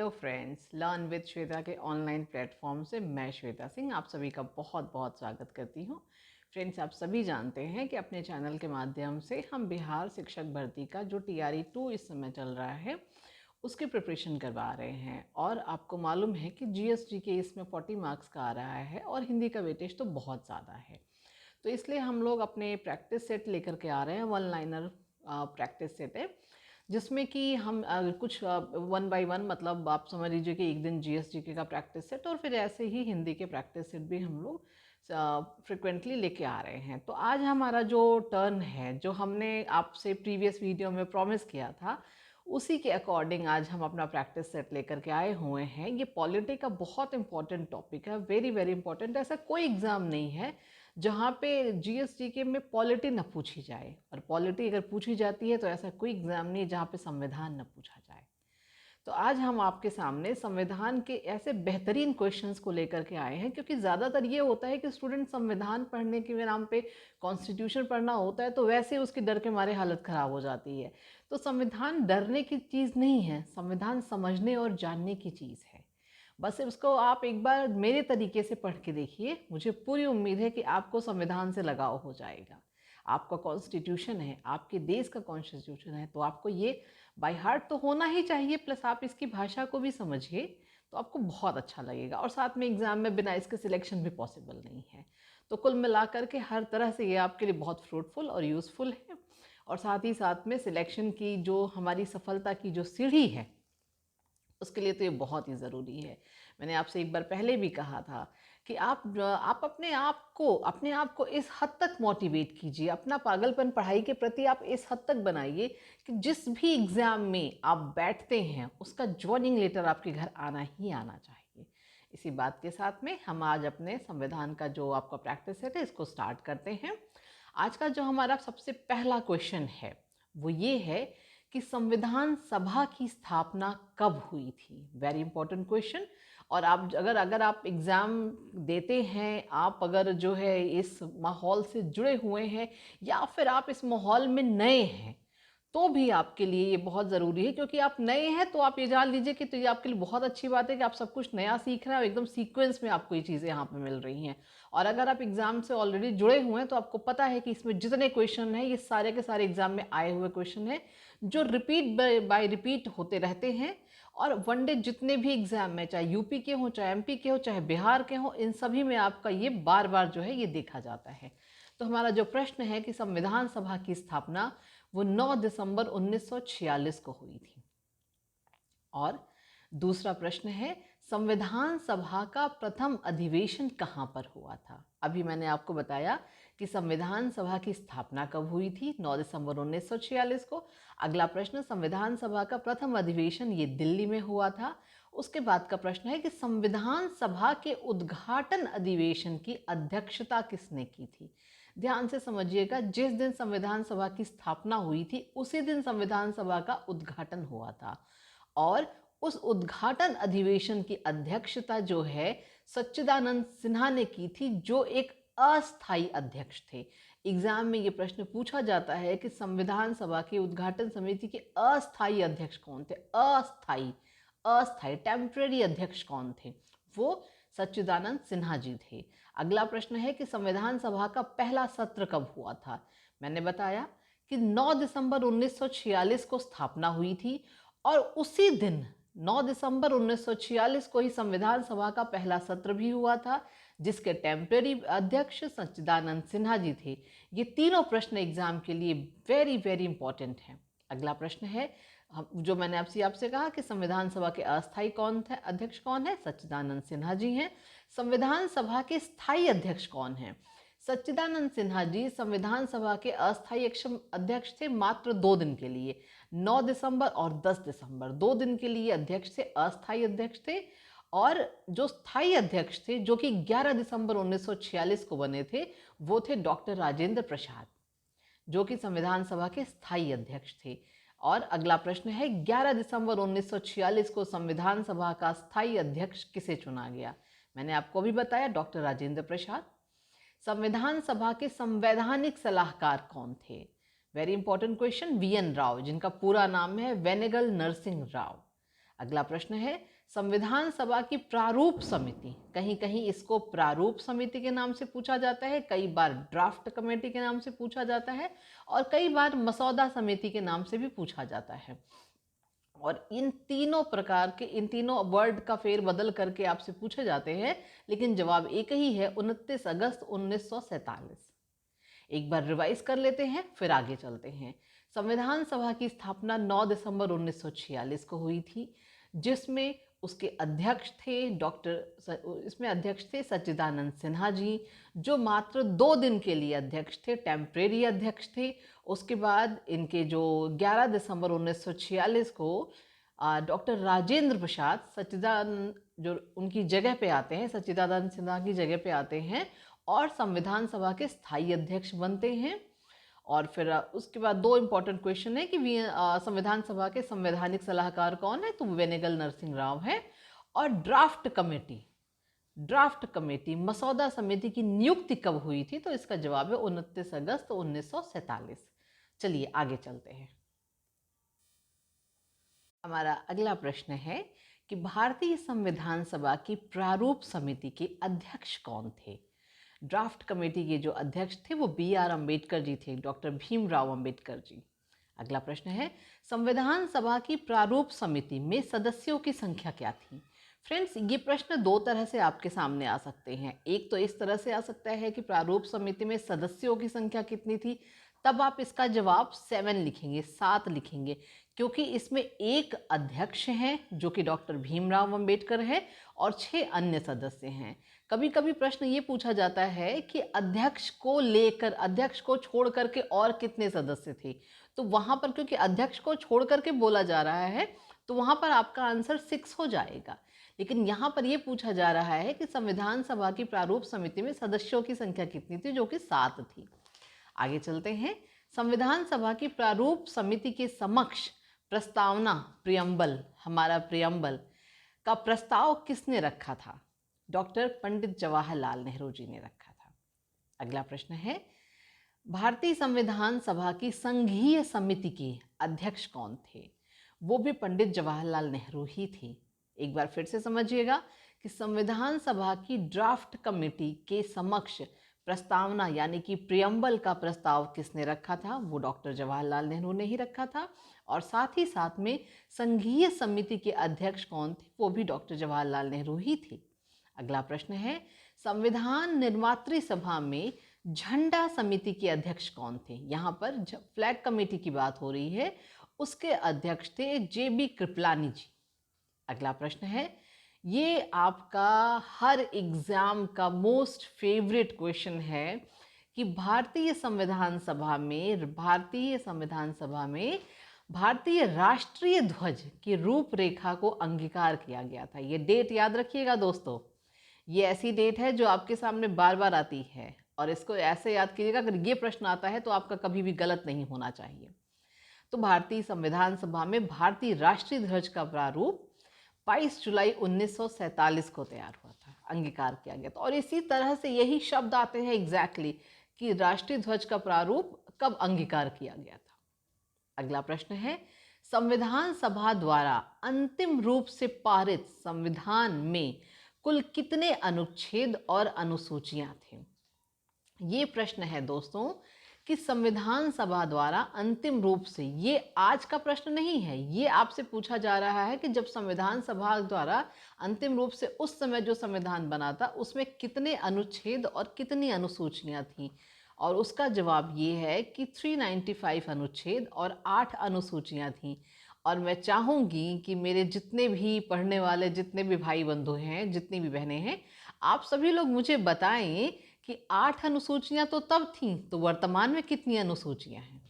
Hello friends, learn with Shweta के online platform से मैं श्वेता सिंह आप सभी का बहुत बहुत स्वागत करती हूँ। फ्रेंड्स, आप सभी जानते हैं कि अपने चैनल के माध्यम से हम बिहार शिक्षक भर्ती का जो TRE 2 इस समय चल रहा है उसकी प्रिपरेशन करवा रहे हैं। और आपको मालूम है कि GST के इसमें 40 मार्क्स का आ रहा है और हिंदी का वेटेज तो बहुत ज़्यादा है। तो इसलिए हम लोग अपने प्रैक्टिस सेट लेकर के आ रहे हैं। 1 लाइनर प्रैक्टिस सेट है जिसमें कि हम कुछ 1 बाय 1 मतलब आप समझ लीजिए कि एक दिन GSTK का प्रैक्टिस सेट और फिर ऐसे ही हिंदी के प्रैक्टिस सेट भी हम लोग फ्रिक्वेंटली लेके आ रहे हैं। तो आज हमारा जो टर्न है, जो हमने आपसे प्रीवियस वीडियो में प्रॉमिस किया था, उसी के अकॉर्डिंग आज हम अपना प्रैक्टिस सेट लेकर के आए हुए हैं। ये पॉलिटी का बहुत इंपॉर्टेंट टॉपिक है, वेरी वेरी इंपॉर्टेंट। ऐसा कोई एग्ज़ाम नहीं है जहाँ पे GSTK में पॉलिटी न पूछी जाए, और पॉलिटी अगर पूछी जाती है तो ऐसा कोई एग्ज़ाम नहीं है जहाँ पे संविधान न पूछा जाए। तो आज हम आपके सामने संविधान के ऐसे बेहतरीन क्वेश्चंस को लेकर के आए हैं, क्योंकि ज़्यादातर ये होता है कि स्टूडेंट संविधान पढ़ने के नाम पे कॉन्स्टिट्यूशन पढ़ना होता है तो वैसे उसकी डर के मारे हालत ख़राब हो जाती है। तो संविधान डरने की चीज़ नहीं है, संविधान समझने और जानने की चीज़ है। बस उसको आप एक बार मेरे तरीके से पढ़ के देखिए, मुझे पूरी उम्मीद है कि आपको संविधान से लगाव हो जाएगा। आपका कॉन्स्टिट्यूशन है, आपके देश का कॉन्स्टिट्यूशन है, तो आपको ये बाय हार्ट तो होना ही चाहिए, प्लस आप इसकी भाषा को भी समझिए तो आपको बहुत अच्छा लगेगा। और साथ में एग्ज़ाम में बिना इसके सिलेक्शन भी पॉसिबल नहीं है। तो कुल मिलाकर के हर तरह से ये आपके लिए बहुत फ्रूटफुल और यूज़फुल है। और साथ ही साथ में सिलेक्शन की जो हमारी सफलता की जो सीढ़ी है, उसके लिए तो ये बहुत ही ज़रूरी है। मैंने आपसे एक बार पहले भी कहा था कि आप अपने आप को इस हद तक मोटिवेट कीजिए, अपना पागलपन पढ़ाई के प्रति आप इस हद तक बनाइए कि जिस भी एग्ज़ाम में आप बैठते हैं उसका जॉइनिंग लेटर आपके घर आना ही आना चाहिए। इसी बात के साथ में हम आज अपने संविधान का जो आपका प्रैक्टिस सेट है इसको स्टार्ट करते हैं। आज का जो हमारा सबसे पहला क्वेश्चन है वो ये है कि संविधान सभा की स्थापना कब हुई थी। Very important question. और आप अगर आप एग्ज़ाम देते हैं, आप अगर जो है इस माहौल से जुड़े हुए हैं या फिर आप इस माहौल में नए हैं, तो भी आपके लिए ये बहुत ज़रूरी है। क्योंकि आप नए हैं तो आप ये जान लीजिए कि तो ये आपके लिए बहुत अच्छी बात है कि आप सब कुछ नया सीख रहे हैं और एकदम सीक्वेंस में आपको ये चीज़ें यहाँ पे मिल रही हैं। और अगर आप एग्ज़ाम से ऑलरेडी जुड़े हुए हैं तो आपको पता है कि इसमें जितने क्वेश्चन हैं ये सारे के सारे एग्ज़ाम में आए हुए क्वेश्चन हैं जो रिपीट बाय रिपीट होते रहते हैं। और वनडे जितने भी एग्ज़ाम में, चाहे यूपी के हों, चाहे MP के हों, चाहे बिहार के हों, इन सभी में आपका ये बार बार जो है ये देखा जाता है। तो हमारा जो प्रश्न है कि संविधान सभा की स्थापना वो 9 दिसंबर 1946 को हुई थी। और दूसरा प्रश्न है, संविधान सभा का प्रथम अधिवेशन कहाँ पर हुआ था। अभी मैंने आपको बताया कि संविधान सभा की स्थापना कब हुई थी, 9 दिसंबर 1946 को। अगला प्रश्न, संविधान सभा का प्रथम अधिवेशन ये दिल्ली में हुआ था। उसके बाद का प्रश्न है कि संविधान सभा के उद्घाटन अधिवेशन की अध्यक्षता किसने की थी। ध्यान से समझिएगा, जिस दिन संविधान सभा की स्थापना हुई थी उसी दिन संविधान सभा का उद्घाटन हुआ था। और उस उद्घाटन अधिवेशन की अध्यक्षता जो है सच्चिदानंद सिन्हा ने की थी, जो एक अस्थाई अध्यक्ष थे। एग्जाम में ये प्रश्न पूछा जाता है कि संविधान सभा की उद्घाटन समिति के अस्थाई अध्यक्ष कौन थे। अस्थाई अस्थाई टेम्परेरी अध्यक्ष कौन थे, वो सच्चिदानंद सिन्हा जी थे। अगला प्रश्न है कि संविधान सभा का पहला सत्र कब हुआ था। मैंने बताया कि 9 दिसंबर 1946 को स्थापना हुई थी और उसी दिन 9 दिसंबर 1946 को ही संविधान सभा का पहला सत्र भी हुआ था, जिसके टेम्परेरी अध्यक्ष सच्चिदानंद सिन्हा जी थे। ये तीनों प्रश्न एग्जाम के लिए वेरी वेरी इंपॉर्टेंट हैं। अगला प्रश्न है, जो मैंने आपसे कहा कि संविधान सभा के अस्थाई कौन थे, अध्यक्ष कौन है, सच्चिदानंद सिन्हा जी हैं। संविधान सभा के स्थायी अध्यक्ष कौन हैं। सच्चिदानंद सिन्हा जी संविधान सभा के अस्थायी अध्यक्ष थे मात्र 2 दिन के लिए, 9 दिसंबर और 10 दिसंबर, 2 दिन के लिए अध्यक्ष थे, अस्थायी अध्यक्ष थे। और जो स्थायी अध्यक्ष थे, जो कि 11 दिसंबर 1946 को बने थे, वो थे डॉक्टर राजेंद्र प्रसाद, जो कि संविधान सभा के स्थायी अध्यक्ष थे। और अगला प्रश्न है, 11 दिसंबर 1946 को संविधान सभा का स्थायी अध्यक्ष किसे चुना गया। मैंने आपको भी बताया, डॉक्टर राजेंद्र प्रसाद। संविधान सभा के संवैधानिक सलाहकार कौन थे। Very important question, VN Rao, जिनका पूरा नाम है वेनेगल नरसिंह राव। अगला प्रश्न है, संविधान सभा की प्रारूप समिति, कहीं कहीं इसको प्रारूप समिति के नाम से पूछा जाता है, कई बार ड्राफ्ट कमेटी के नाम से पूछा जाता है और कई बार मसौदा समिति के नाम से भी पूछा जाता है। और इन तीनों प्रकार के, इन तीनों वर्ड का फेरबदल करके आपसे पूछे जाते हैं, लेकिन जवाब एक ही है, 29 अगस्त 1947। एक बार रिवाइज कर लेते हैं, फिर आगे चलते हैं। संविधान सभा की स्थापना 9 दिसंबर 1946 को हुई थी, जिसमें उसके अध्यक्ष थे इसमें अध्यक्ष थे सच्चिदानंद सिन्हा जी, जो मात्र 2 दिन के लिए अध्यक्ष थे, टेम्परेरी अध्यक्ष थे। उसके बाद इनके जो 11 दिसंबर 1946 को डॉक्टर राजेंद्र प्रसाद सच्चिदानंद जो उनकी जगह पे आते हैं, सच्चिदानंद सिन्हा की जगह पे आते हैं और संविधान सभा के स्थायी अध्यक्ष बनते हैं। और फिर उसके बाद 2 इम्पॉर्टेंट क्वेश्चन है कि संविधान सभा के संवैधानिक सलाहकार कौन है, तो वेनेगल नरसिंह राव है। और ड्राफ्ट कमेटी मसौदा समिति की नियुक्ति कब हुई थी, तो इसका जवाब है 29 अगस्त 1947। चलिए आगे चलते हैं। हमारा अगला प्रश्न है कि भारतीय संविधान सभा की प्रारूप समिति के अध्यक्ष कौन थे। ड्राफ्ट कमेटी के जो अध्यक्ष थे वो BR अम्बेडकर जी थे, डॉक्टर भीमराव अम्बेडकर जी। अगला प्रश्न है, संविधान सभा की प्रारूप समिति में सदस्यों की संख्या क्या थी। फ्रेंड्स, ये प्रश्न 2 तरह से आपके सामने आ सकते हैं। एक तो इस तरह से आ सकता है कि प्रारूप समिति में सदस्यों की संख्या कितनी थी, तब आप इसका जवाब 7 लिखेंगे, 7 लिखेंगे, क्योंकि इसमें एक अध्यक्ष हैं जो कि डॉक्टर भीमराव अम्बेडकर है और 6 अन्य सदस्य हैं। कभी कभी प्रश्न ये पूछा जाता है कि अध्यक्ष को छोड़ करके और कितने सदस्य थे, तो वहाँ पर क्योंकि अध्यक्ष को छोड़ करके बोला जा रहा है तो वहाँ पर आपका आंसर 6 हो जाएगा। लेकिन यहाँ पर ये पूछा जा रहा है कि संविधान सभा की प्रारूप समिति में सदस्यों की संख्या कितनी थी, जो कि 7 थी। आगे चलते हैं। संविधान सभा की प्रारूप समिति के समक्ष प्रस्तावना, हमारा प्रियम्बल का प्रस्ताव किसने रखा था। डॉक्टर पंडित जवाहरलाल नेहरू जी ने रखा था। अगला प्रश्न है, भारतीय संविधान सभा की संघीय समिति के अध्यक्ष कौन थे। वो भी पंडित जवाहरलाल नेहरू ही थे। एक बार फिर से समझिएगा कि संविधान सभा की ड्राफ्ट कमेटी के समक्ष प्रस्तावना यानी कि प्रियम्बल का प्रस्ताव किसने रखा था, वो डॉक्टर जवाहरलाल नेहरू ने ही रखा था। और साथ ही साथ में संघीय समिति के अध्यक्ष कौन थे, वो भी डॉक्टर जवाहरलाल नेहरू ही थे। अगला प्रश्न है, संविधान निर्मात्री सभा में झंडा समिति के अध्यक्ष कौन थे। यहाँ पर फ्लैग कमेटी की बात हो रही है, उसके अध्यक्ष थे JB कृपलानी जी। अगला प्रश्न है, ये आपका हर एग्जाम का मोस्ट फेवरेट क्वेश्चन है कि भारतीय संविधान सभा में भारतीय राष्ट्रीय ध्वज की रूपरेखा को अंगीकार किया गया था। ये डेट याद रखिएगा दोस्तों, ये ऐसी डेट है जो आपके सामने बार बार आती है और इसको ऐसे याद कीजिएगा, अगर ये प्रश्न आता है तो आपका कभी भी गलत नहीं होना चाहिए। तो भारतीय संविधान सभा में भारतीय राष्ट्रीय ध्वज का प्रारूप 22 जुलाई 1947 को तैयार हुआ था, अंगीकार किया गया था। और इसी तरह से यही शब्द आते हैं एग्जैक्टली कि राष्ट्रीय ध्वज का प्रारूप कब अंगीकार किया गया था। अगला प्रश्न है, संविधान सभा द्वारा अंतिम रूप से पारित संविधान में कुल कितने अनुच्छेद और अनुसूचियां थे। ये प्रश्न है दोस्तों कि संविधान सभा द्वारा अंतिम रूप से, ये आज का प्रश्न नहीं है, ये आपसे पूछा जा रहा है कि जब संविधान सभा द्वारा अंतिम रूप से उस समय जो संविधान बना था उसमें कितने अनुच्छेद और कितनी अनुसूचियां थीं। और उसका जवाब ये है कि 395 अनुच्छेद और 8 अनुसूचियां थीं। और मैं चाहूँगी कि मेरे जितने भी पढ़ने वाले, जितने भी भाई बंधु हैं, जितनी भी बहनें हैं, आप सभी लोग मुझे बताएं कि 8 अनुसूचियां तो तब थीं, तो वर्तमान में कितनी अनुसूचियां हैं।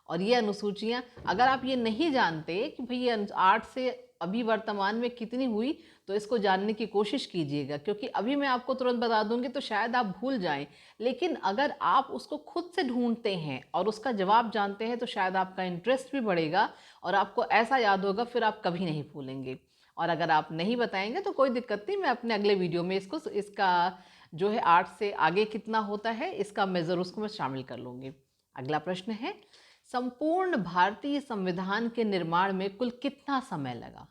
और ये अनुसूचियां, अगर आप ये नहीं जानते कि भाई ये 8 से अभी वर्तमान में कितनी हुई, तो इसको जानने की कोशिश कीजिएगा, क्योंकि अभी मैं आपको तुरंत बता दूंगी तो शायद आप भूल जाएं। लेकिन अगर आप उसको खुद से ढूंढते हैं और उसका जवाब जानते हैं तो शायद आपका इंटरेस्ट भी बढ़ेगा और आपको ऐसा याद होगा, फिर आप कभी नहीं भूलेंगे। और अगर आप नहीं बताएंगे तो कोई दिक्कत नहीं, मैं अपने अगले वीडियो में इसका जो है 8 से आगे कितना होता है इसका मैं ज़रूर उसको मैं शामिल कर लूँगी। अगला प्रश्न है, संपूर्ण भारतीय संविधान के निर्माण में कुल कितना समय लगा।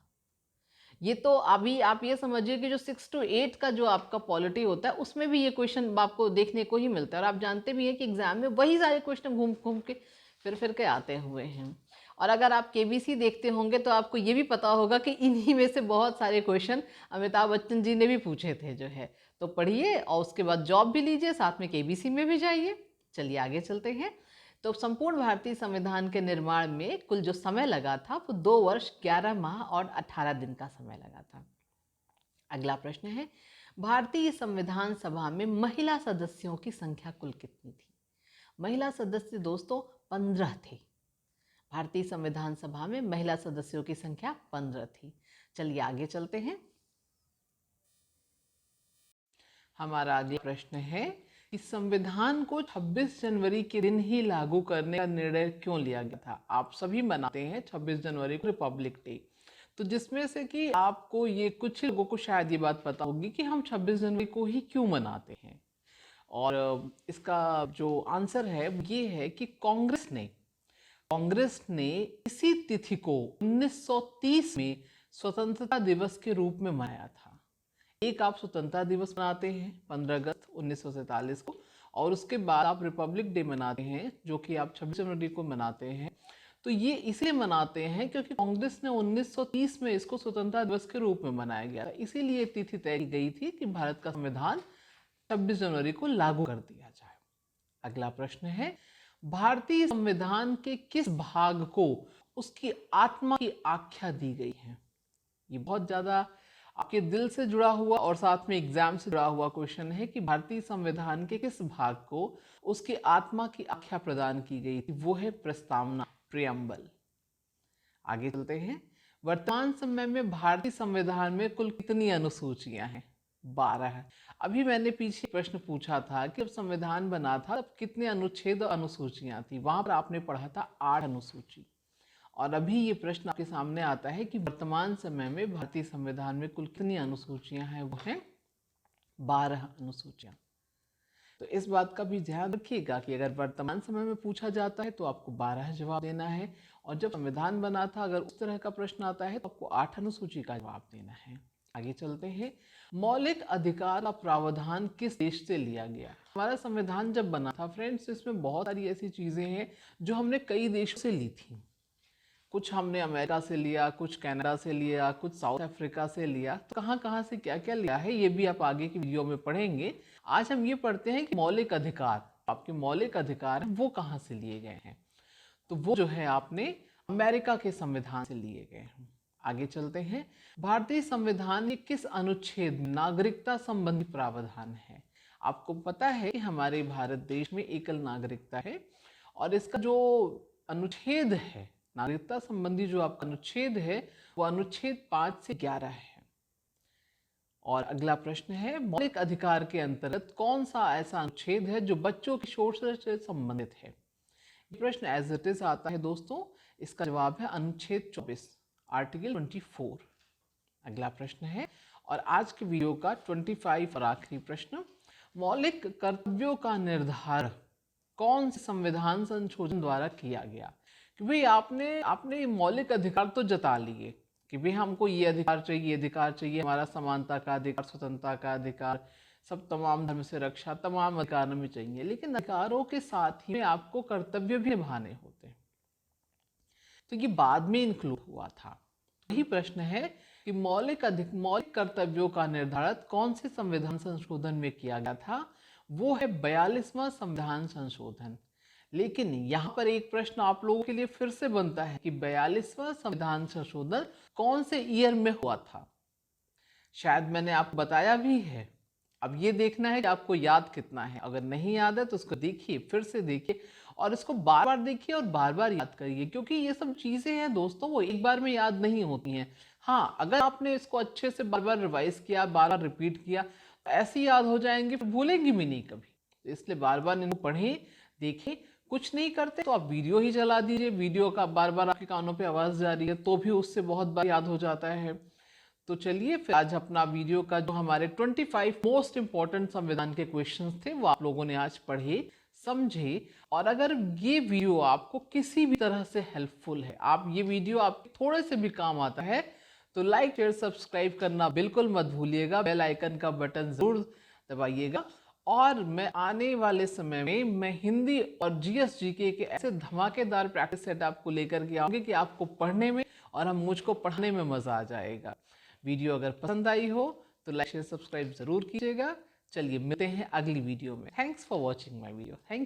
ये तो अभी आप ये समझिए कि जो 6 to 8 का जो आपका पॉलिटी होता है उसमें भी ये क्वेश्चन आपको देखने को ही मिलता है, और आप जानते भी हैं कि एग्जाम में वही सारे क्वेश्चन घूम घूम के फिर के आते हुए हैं। और अगर आप केबीसी देखते होंगे तो आपको ये भी पता होगा कि इन्हीं में से बहुत सारे क्वेश्चन अमिताभ बच्चन जी ने भी पूछे थे जो है। तो पढ़िए और उसके बाद जॉब भी लीजिए, साथ में केबीसी में भी जाइए। चलिए आगे चलते हैं। तो संपूर्ण भारतीय संविधान के निर्माण में कुल जो समय लगा था वो 2 वर्ष 11 माह और 18 दिन का समय लगा था। अगला प्रश्न है, भारतीय संविधान सभा में महिला सदस्यों की संख्या कुल कितनी थी? महिला सदस्य दोस्तों 15 थे। भारतीय संविधान सभा में महिला सदस्यों की संख्या 15 थी। चलिए आगे चलते हैं। हमारा अगला प्रश्न है, इस संविधान को 26 जनवरी के दिन ही लागू करने का निर्णय क्यों लिया गया था? आप सभी मनाते हैं 26 जनवरी को रिपब्लिक डे, तो जिसमें से कि आपको ये कुछ लोगों को शायद ये बात पता होगी कि हम 26 जनवरी को ही क्यों मनाते हैं। और इसका जो आंसर है ये है कि कांग्रेस ने इसी तिथि को 1930 में स्वतंत्रता दिवस के रूप में मनाया था। एक आप स्वतंत्रता दिवस मनाते हैं 15 अगस्त 1947 को, और उसके बाद आप रिपब्लिक डे मनाते हैं जो कि आप 26 जनवरी को मनाते हैं। तो ये इसलिए मनाते हैं क्योंकि कांग्रेस ने 1930 में इसको स्वतंत्रता दिवस के रूप में मनाया गया था। इसीलिए तिथि तय की गई थी कि भारत का संविधान 26 जनवरी को लागू कर दिया जाए। अगला प्रश्न है, भारतीय संविधान के किस भाग को उसकी आत्मा की आख्या दी गई है? ये बहुत ज्यादा आपके दिल से जुड़ा हुआ और साथ में एग्जाम से जुड़ा हुआ क्वेश्चन है कि भारतीय संविधान के किस भाग को उसकी आत्मा की आख्या प्रदान की गई थी? वो है प्रस्तावना, प्रियम्बल। आगे चलते हैं। वर्तमान समय में भारतीय संविधान में कुल कितनी अनुसूचियां हैं? 12। अभी मैंने पीछे प्रश्न पूछा था कि जब संविधान बना था तब कितने अनुच्छेद और अनुसूचियां थी, वहां पर आपने पढ़ा था 8 अनुसूची। और अभी ये प्रश्न आपके सामने आता है कि वर्तमान समय में भारतीय संविधान में कुल कितनी अनुसूचियां हैं? वो हैं 12 अनुसूचियां। तो इस बात का भी ध्यान रखिएगा कि अगर वर्तमान समय में पूछा जाता है तो आपको 12 जवाब देना है, और जब संविधान बना था अगर उस तरह का प्रश्न आता है तो आपको 8 अनुसूची का जवाब देना है। आगे चलते हैं। मौलिक अधिकार का प्रावधान किस देश से लिया गया? हमारा संविधान जब बना था फ्रेंड्स, इसमें बहुत सारी ऐसी चीजें हैं जो हमने कई देशों से ली थी। कुछ हमने अमेरिका से लिया, कुछ कनाडा से लिया, कुछ साउथ अफ्रीका से लिया। तो कहाँ से क्या क्या लिया है ये भी आप आगे की वीडियो में पढ़ेंगे। आज हम ये पढ़ते हैं कि मौलिक अधिकार, आपके मौलिक अधिकार वो कहाँ से लिए गए हैं। तो वो जो है आपने अमेरिका के संविधान से लिए गए हैं। आगे चलते हैं। भारतीय संविधान में किस अनुच्छेद में नागरिकता संबंधी प्रावधान है? आपको पता है कि हमारे भारत देश में एकल नागरिकता है, और इसका जो अनुच्छेद है नागरिकता संबंधी जो आपका अनुच्छेद है वो अनुच्छेद 5 से 11 है। और अगला प्रश्न है, मौलिक अधिकार के अंतर्गत कौन सा ऐसा अनुच्छेद है जो बच्चों के शोषण से संबंधित है? ये प्रश्न एज इट इज आता है दोस्तों। इसका जवाब है अनुच्छेद 24, आर्टिकल 24। अगला प्रश्न है, और आज के वीडियो का 25 और आखिरी प्रश्न, मौलिक कर्तव्यों का निर्धारण कौन से संविधान संशोधन द्वारा किया गया? कि भाई आपने मौलिक अधिकार तो जता लिए कि भाई हमको ये अधिकार चाहिए, हमारा समानता का अधिकार, स्वतंत्रता का अधिकार, सब तमाम धर्म से रक्षा, तमाम अधिकार हमें चाहिए, लेकिन अधिकारों के साथ ही आपको कर्तव्य भी निभाने होते हैं। तो ये बाद में इंक्लूड हुआ था। यही प्रश्न है कि मौलिक कर्तव्यों का निर्धारण कौन से संविधान संशोधन में किया गया था? वो है 42वां संविधान संशोधन। लेकिन यहाँ पर एक प्रश्न आप लोगों के लिए फिर से बनता है कि 42वां संविधान संशोधन कौन से ईयर में हुआ था? शायद मैंने आपको बताया भी है। अब ये देखना है कि आपको याद कितना है। अगर नहीं याद है तो उसको देखिए, फिर से देखिए, और इसको बार बार देखिए और बार बार याद करिए, क्योंकि ये सब चीजें हैं दोस्तों वो एक बार में याद नहीं होती हैं। हाँ, अगर आपने इसको अच्छे से बार बार रिवाइज किया, बार बार रिपीट किया, तो ऐसी याद हो जाएंगे, फिर भूलेंगे भी नहीं कभी। तो इसलिए बार बार इनको पढ़ें, देखें। कुछ नहीं करते तो आप वीडियो ही चला दीजिए, वीडियो का बार बार आपके कानों पे आवाज जा रही है तो भी उससे बहुत बार याद हो जाता है। तो चलिए फिर आज अपना वीडियो का जो हमारे 25 मोस्ट इंपॉर्टेंट संविधान के क्वेश्चंस थे वो आप लोगों ने आज पढ़े, समझे। और अगर ये वीडियो आपको किसी भी तरह से हेल्पफुल है, आप ये वीडियो आपके थोड़े से भी काम आता है, तो लाइक शेयर सब्सक्राइब करना बिल्कुल मत भूलिएगा, बेल आइकन का बटन जरूर दबाइएगा। और मैं आने वाले समय में मैं हिंदी और जीएस जीके के ऐसे धमाकेदार प्रैक्टिस सेट आपको लेकर के आऊंगी कि आपको पढ़ने में और हम मुझको पढ़ने में मजा आ जाएगा। वीडियो अगर पसंद आई हो तो लाइक शेयर सब्सक्राइब जरूर कीजिएगा। चलिए मिलते हैं अगली वीडियो में। Thanks for watching my video. Thank